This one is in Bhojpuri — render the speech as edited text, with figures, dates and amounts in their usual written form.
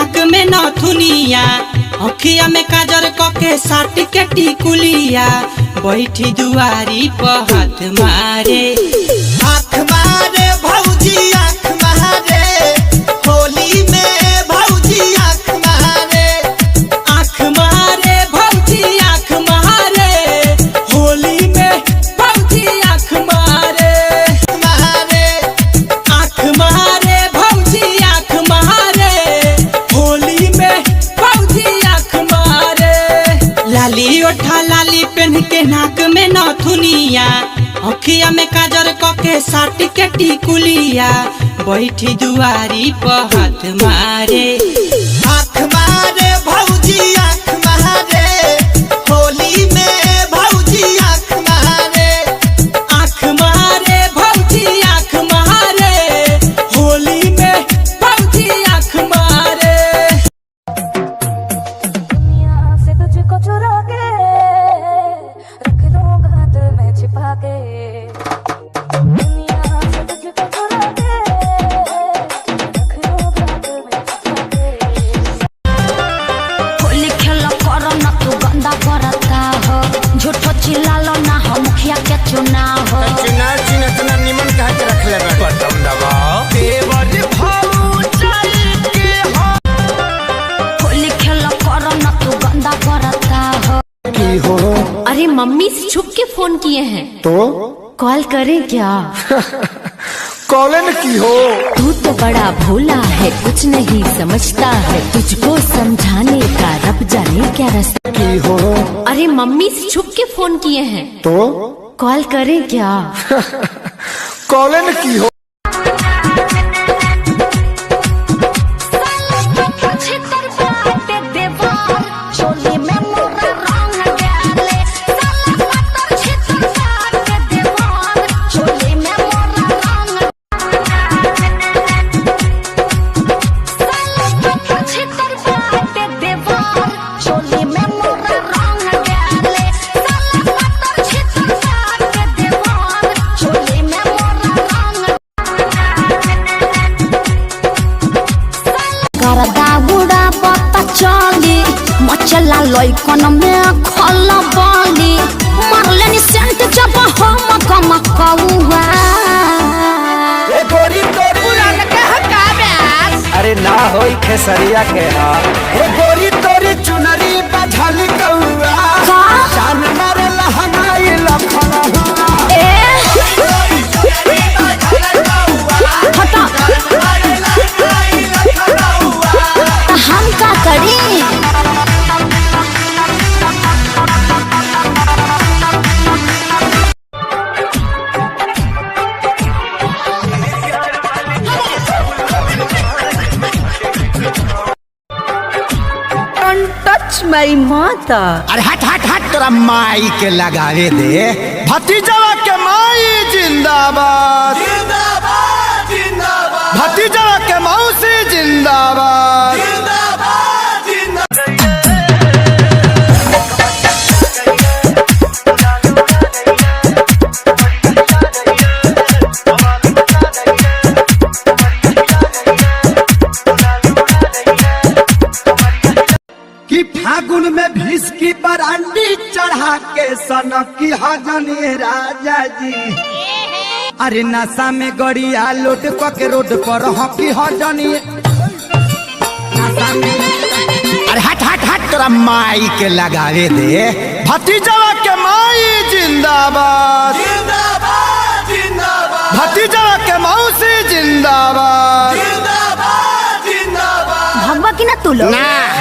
नाक में नथुनिया, अखिया में काजर कके साट के टिकुलिया, बैठी दुआरी पर हाथ मारे भौजी आँख मारे, होली में भौजी आँख मारे, आँख मारे भौजी आँख मारे, होली में भौजी आँख मारे, आँख मारे भौजी आँख मारे, होली में भौजी आँख मारे। लाली ओठा लाली पहन के नाक में नथुनिया, अखिया में काजर कके साट के टिकुलिया, बैठी दुआरी पर हाथ मारे भौजी आँख मारे, होली में भौजी आँख मारे, आँख मारे भौजी आँख मारे, होली में भौजी आँख मारे। दुनिया से तुझको चुरा के रख दूंगा दिल में छिपा के, दुनिया से तुझको चुरा के रख दूंगा दिल में छिपा के। होली खेलो करो ना तू गंदा करता हो, झूठो चिल्लालो ना हो मुखिया के चुनाव हो। चुनाव चिन्ह इतना निमन कहा के रख ले बटन दबाओ देवर भाऊ चल के हो। होली खेलो करो ना तू गंदा करता हो। की हो अरे मम्मी से छुप के फोन किए हैं, तो कॉल करें क्या? कॉलन की हो तू तो बड़ा भोला है, कुछ नहीं समझता है, तुझको समझाने का रब जाने क्या रास्ता। की हो अरे मम्मी से छुप के फोन किए हैं, तो कॉल करें क्या? कॉलन की हो मचला लइकन में खल बाली, मारलेनी सेंट जब हम कमकौआ। अरे ना होई खेसरिया के हाल, हे गोरी तोरी चुनरी बझल कौआ, जान मारे लहंगाई लखन हम का करी? टच माई माता। अरे हट हट हट तोरा माई के लगावे दे, भतीजवा के माई जिंदाबाद जिंदाबाद जिंदाबाद, भतीजवा के मौसी जिंदाबाद जिंदाबाद जिंदाबाद। कि फागुन में भीष की बरांडी चढ़ा के सनकी हजनी राजा जी, अरे नशा में गड़िया लोट के रोड पर हकी हजनी, अरे हट हट हट तोरा माई के लगावे दे, भतीजवा के माई जिंदाबाद जिंदाबाद जिंदाबाद, भतीजवा के मौसी जिंदाबाद जिंदाबाद जिंदाबाद। भगवा की ना तू लोग ना